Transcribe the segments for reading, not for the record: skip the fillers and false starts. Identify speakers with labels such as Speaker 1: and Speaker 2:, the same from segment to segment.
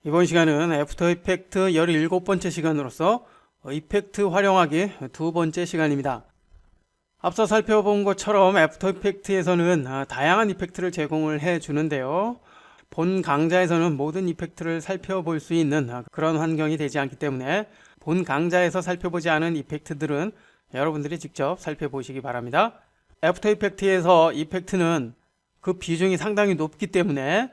Speaker 1: 이번 시간은 애프터 이펙트 17번째 시간으로서 이펙트 활용하기 두 번째 시간입니다. 앞서 살펴본 것처럼 애프터 이펙트에서는 다양한 이펙트를 제공을 해 주는데요. 본 강좌에서는 모든 이펙트를 살펴볼 수 있는 그런 환경이 되지 않기 때문에 본 강좌에서 살펴보지 않은 이펙트들은 여러분들이 직접 살펴보시기 바랍니다. 애프터 이펙트에서 이펙트는 그 비중이 상당히 높기 때문에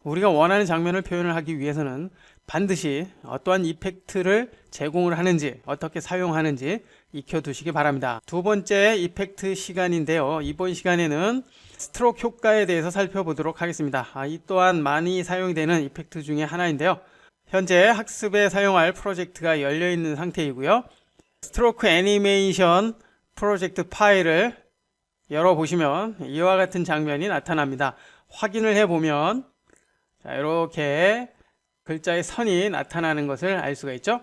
Speaker 1: 우리가 원하는 장면을 표현을 하기 위해서는 반드시 어떠한 이펙트를 제공을 하는지 어떻게 사용하는지 익혀두시기 바랍니다. 두 번째 이펙트 시간인데요. 이번 시간에는 스트로크 효과에 대해서 살펴보도록 하겠습니다. 이 또한 많이 사용이 되는 이펙트 중에 하나인데요. 현재 학습에 사용할 프로젝트가 열려있는 상태이고요. 스트로크 애니메이션 프로젝트 파일을 열어보시면 이와 같은 장면이 나타납니다. 확인을 해보면 자, 이렇게 글자의 선이 나타나는 것을 알 수가 있죠.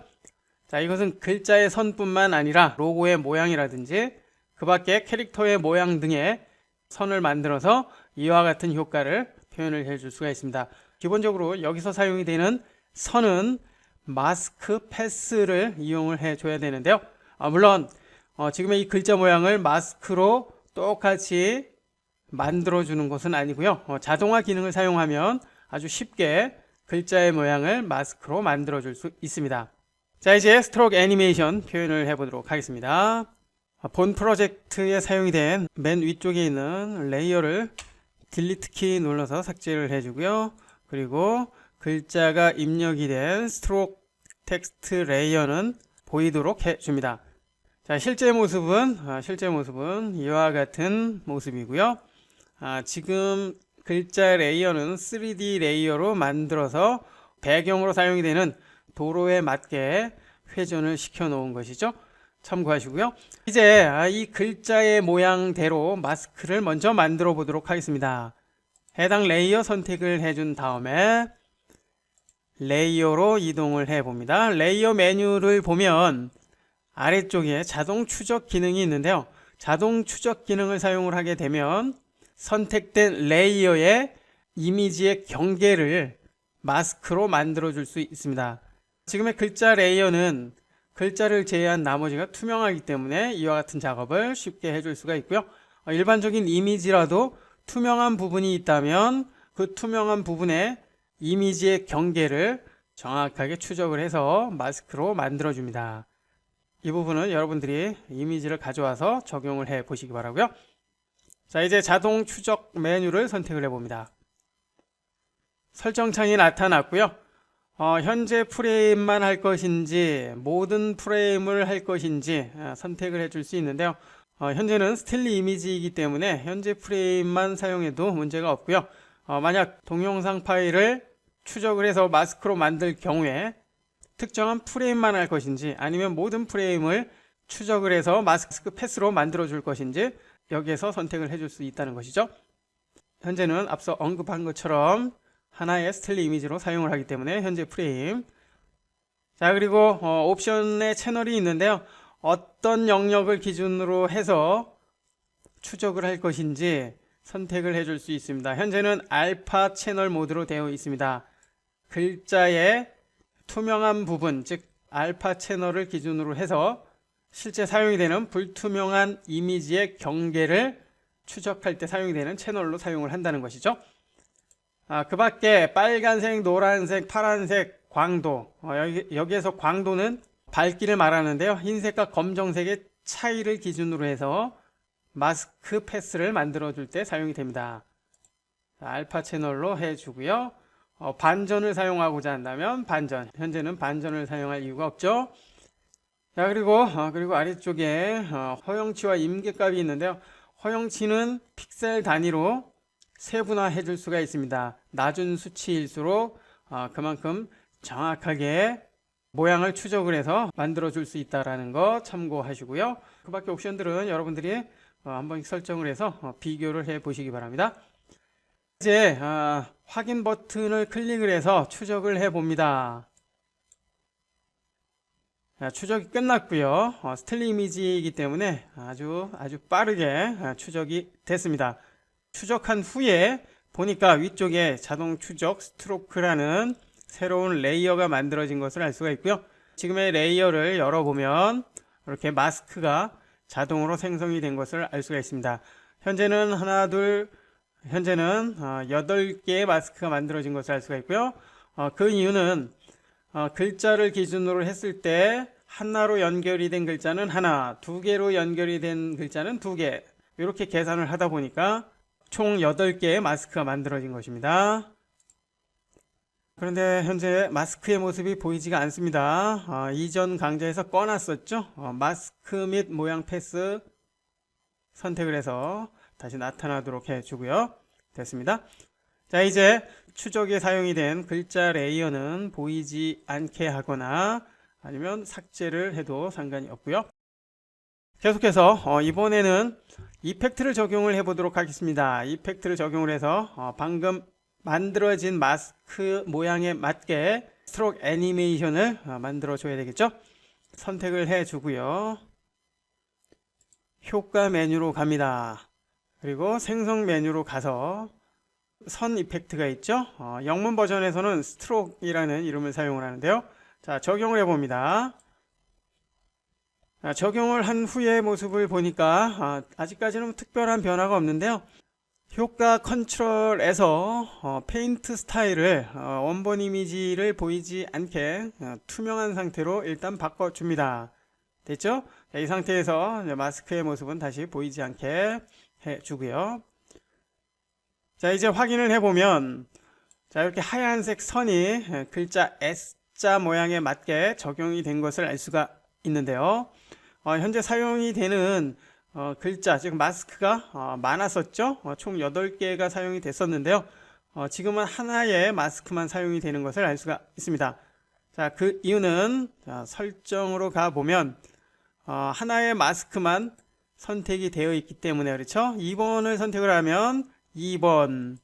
Speaker 1: 자, 이것은 글자의 선뿐만 아니라 로고의 모양이라든지 그 밖에 캐릭터의 모양 등의 선을 만들어서 이와 같은 효과를 표현을 해줄 수가 있습니다. 기본적으로 여기서 사용이 되는 선은 마스크 패스를 이용을 해줘야 되는데요. 물론 지금의 이 글자 모양을 마스크로 똑같이 만들어주는 것은 아니고요. 자동화 기능을 사용하면 아주 쉽게 글자의 모양을 마스크로 만들어 줄 수 있습니다. 자, 이제 스트로크 애니메이션 표현을 해보도록 하겠습니다. 본 프로젝트에 사용이 된 맨 위쪽에 있는 레이어를 딜리트 키 눌러서 삭제를 해주고요. 그리고 글자가 입력이 된 스트로크 텍스트 레이어는 보이도록 해줍니다. 자, 실제 모습은 이와 같은 모습이고요. 지금 글자 레이어는 3D 레이어로 만들어서 배경으로 사용이 되는 도로에 맞게 회전을 시켜 놓은 것이죠. 참고하시고요. 이제 이 글자의 모양대로 마스크를 먼저 만들어 보도록 하겠습니다. 해당 레이어 선택을 해준 다음에 레이어로 이동을 해 봅니다. 레이어 메뉴를 보면 아래쪽에 자동 추적 기능이 있는데요. 자동 추적 기능을 사용을 하게 되면 선택된 레이어의 이미지의 경계를 마스크로 만들어 줄 수 있습니다. 지금의 글자 레이어는 글자를 제외한 나머지가 투명하기 때문에 이와 같은 작업을 쉽게 해줄 수가 있고요. 일반적인 이미지라도 투명한 부분이 있다면 그 투명한 부분의 이미지의 경계를 정확하게 추적을 해서 마스크로 만들어 줍니다. 이 부분은 여러분들이 이미지를 가져와서 적용을 해 보시기 바라고요. 자, 이제 자동 추적 메뉴를 선택을 해봅니다. 설정창이 나타났고요. 현재 프레임만 할 것인지 모든 프레임을 할 것인지 선택을 해줄 수 있는데요. 현재는 스틸리 이미지이기 때문에 현재 프레임만 사용해도 문제가 없고요. 만약 동영상 파일을 추적을 해서 마스크로 만들 경우에 특정한 프레임만 할 것인지 아니면 모든 프레임을 추적을 해서 마스크 패스로 만들어 줄 것인지 여기에서 선택을 해줄 수 있다는 것이죠. 현재는 앞서 언급한 것처럼 하나의 스틸리 이미지로 사용을 하기 때문에 현재 프레임. 자, 그리고 옵션의 채널이 있는데요. 어떤 영역을 기준으로 해서 추적을 할 것인지 선택을 해줄 수 있습니다. 현재는 알파 채널 모드로 되어 있습니다. 글자의 투명한 부분, 즉 알파 채널을 기준으로 해서 실제 사용이 되는 불투명한 이미지의 경계를 추적할 때 사용이 되는 채널로 사용을 한다는 것이죠. 그 밖에 빨간색, 노란색, 파란색, 광도, 여기에서 광도는 밝기를 말하는데요. 흰색과 검정색의 차이를 기준으로 해서 마스크 패스를 만들어 줄 때 사용이 됩니다. 알파 채널로 해주고요. 반전을 사용하고자 한다면 반전, 현재는 반전을 사용할 이유가 없죠. 자, 그리고 아래쪽에 허용치와 임계값이 있는데요. 허용치는 픽셀 단위로 세분화해 줄 수가 있습니다. 낮은 수치일수록 그만큼 정확하게 모양을 추적을 해서 만들어 줄 수 있다는 거 참고하시고요. 그 밖에 옵션들은 여러분들이 한번 설정을 해서 비교를 해 보시기 바랍니다. 이제 확인 버튼을 클릭을 해서 추적을 해 봅니다. 추적이 끝났고요. 스틸리 이미지이기 때문에 아주 빠르게 추적이 됐습니다. 추적한 후에 보니까 위쪽에 자동 추적 스트로크라는 새로운 레이어가 만들어진 것을 알 수가 있고요. 지금의 레이어를 열어보면 이렇게 마스크가 자동으로 생성이 된 것을 알 수가 있습니다. 현재는 8개의 마스크가 만들어진 것을 알 수가 있고요. 그 이유는 글자를 기준으로 했을 때 하나로 연결이 된 글자는 하나, 2개로 연결이 된 글자는 2개, 이렇게 계산을 하다 보니까 총 8개의 마스크가 만들어진 것입니다. 그런데 현재 마스크의 모습이 보이지가 않습니다. 이전 강좌에서 꺼놨었죠. 마스크 및 모양 패스 선택을 해서 다시 나타나도록 해주고요. 됐습니다. 자, 이제 추적에 사용이 된 글자 레이어는 보이지 않게 하거나 아니면 삭제를 해도 상관이 없고요. 계속해서 이번에는 이펙트를 적용을 해 보도록 하겠습니다. 이펙트를 적용을 해서 방금 만들어진 마스크 모양에 맞게 스트로크 애니메이션을 만들어 줘야 되겠죠. 선택을 해 주고요. 효과 메뉴로 갑니다. 그리고 생성 메뉴로 가서 선 이펙트가 있죠. 영문 버전에서는 스트로크이라는 이름을 사용을 하는데요. 자, 적용을 해봅니다. 적용을 한 후의 모습을 보니까 아직까지는 특별한 변화가 없는데요. 효과 컨트롤에서 페인트 스타일을 원본 이미지를 보이지 않게 투명한 상태로 일단 바꿔줍니다. 됐죠? 자, 이 상태에서 마스크의 모습은 다시 보이지 않게 해주고요. 자, 이제 확인을 해보면 자, 이렇게 하얀색 선이 글자 S자 모양에 맞게 적용이 된 것을 알 수가 있는데요. 현재 사용이 되는 글자, 즉 마스크가 많았었죠. 총 8개가 사용이 됐었는데요. 지금은 하나의 마스크만 사용이 되는 것을 알 수가 있습니다. 자, 그 이유는 설정으로 가보면 하나의 마스크만 선택이 되어 있기 때문에 그렇죠. 2번을 선택을 하면 2번,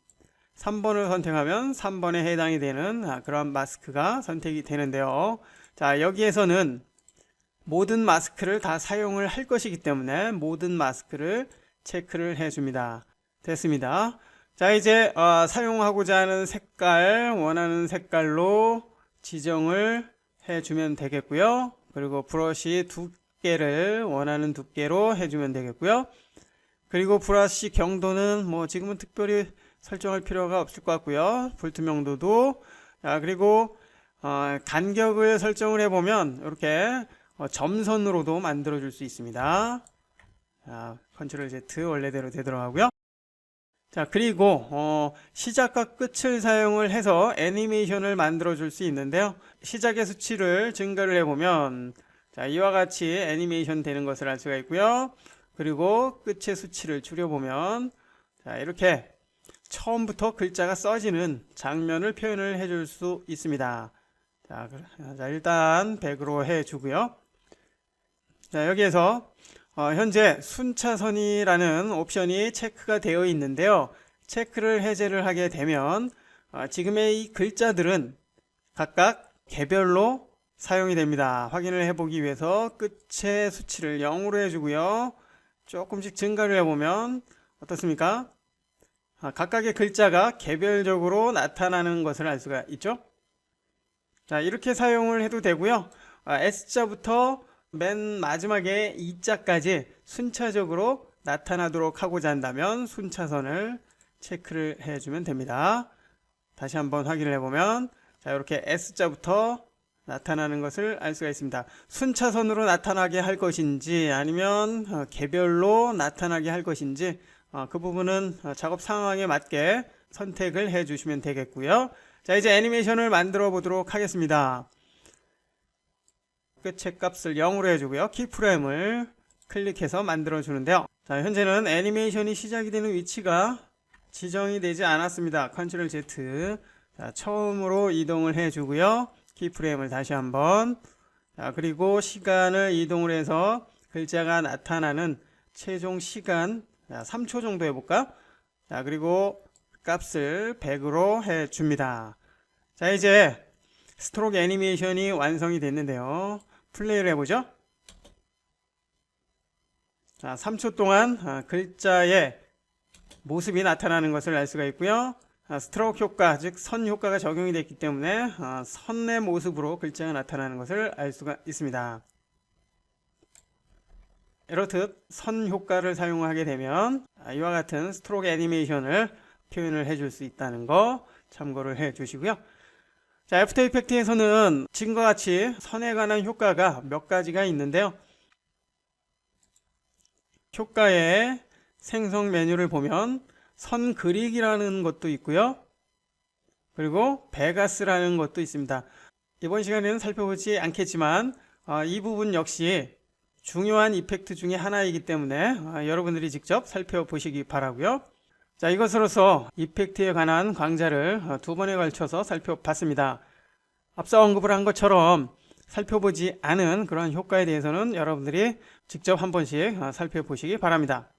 Speaker 1: 3번을 선택하면 3번에 해당이 되는 그런 마스크가 선택이 되는데요. 자, 여기에서는 모든 마스크를 다 사용을 할 것이기 때문에 모든 마스크를 체크를 해줍니다. 됐습니다. 자, 이제 사용하고자 하는 색깔, 원하는 색깔로 지정을 해주면 되겠고요. 그리고 브러쉬 두께를 원하는 두께로 해주면 되겠고요. 그리고 브러쉬 경도는 뭐 지금은 특별히 설정할 필요가 없을 것 같고요. 불투명도도, 그리고 간격을 설정을 해보면 이렇게 점선으로도 만들어 줄 수 있습니다. 자, 컨트롤 Z 원래대로 되도록 하고요. 자, 그리고 시작과 끝을 사용을 해서 애니메이션을 만들어 줄 수 있는데요. 시작의 수치를 증가를 해보면 자, 이와 같이 애니메이션 되는 것을 알 수가 있고요. 그리고 끝의 수치를 줄여보면 자, 이렇게 처음부터 글자가 써지는 장면을 표현을 해줄 수 있습니다. 자, 일단 100으로 해주고요. 자, 여기에서 현재 순차선이라는 옵션이 체크가 되어 있는데요. 체크를 해제를 하게 되면 지금의 이 글자들은 각각 개별로 사용이 됩니다. 확인을 해보기 위해서 끝의 수치를 0으로 해주고요. 조금씩 증가를 해보면 어떻습니까? 각각의 글자가 개별적으로 나타나는 것을 알 수가 있죠. 자, 이렇게 사용을 해도 되고요. S자부터 맨 마지막에 E자까지 순차적으로 나타나도록 하고자 한다면 순차선을 체크를 해주면 됩니다. 다시 한번 확인을 해보면 자, 이렇게 S자부터 나타나는 것을 알 수가 있습니다. 순차선으로 나타나게 할 것인지 아니면 개별로 나타나게 할 것인지 그 부분은 작업 상황에 맞게 선택을 해 주시면 되겠고요. 자, 이제 애니메이션을 만들어 보도록 하겠습니다. 끝의 값을 0으로 해주고요. 키프레임을 클릭해서 만들어 주는데요. 자, 현재는 애니메이션이 시작이 되는 위치가 지정이 되지 않았습니다. 컨트롤 Z. 자, 처음으로 이동을 해주고요. 키프레임을 다시 한번. 자, 그리고 시간을 이동을 해서 글자가 나타나는 최종 시간 3초 정도 해볼까? 자, 그리고 값을 100으로 해줍니다. 자, 이제 스트로크 애니메이션이 완성이 됐는데요. 플레이를 해보죠. 자, 3초 동안 글자의 모습이 나타나는 것을 알 수가 있고요. 스트로크 효과, 즉 선 효과가 적용이 됐기 때문에 선의 모습으로 글자가 나타나는 것을 알 수가 있습니다. 이렇듯 선 효과를 사용하게 되면 이와 같은 스트로크 애니메이션을 표현을 해줄 수 있다는 거 참고를 해 주시고요. 자, 애프터 이펙트에서는 지금과 같이 선에 관한 효과가 몇 가지가 있는데요. 효과의 생성 메뉴를 보면 선 그리기라는 것도 있고요. 그리고 베가스라는 것도 있습니다. 이번 시간에는 살펴보지 않겠지만 이 부분 역시 중요한 이펙트 중에 하나이기 때문에 여러분들이 직접 살펴보시기 바라고요. 자, 이것으로서 이펙트에 관한 강좌를 두 번에 걸쳐서 살펴봤습니다. 앞서 언급을 한 것처럼 살펴보지 않은 그러한 효과에 대해서는 여러분들이 직접 한 번씩 살펴보시기 바랍니다.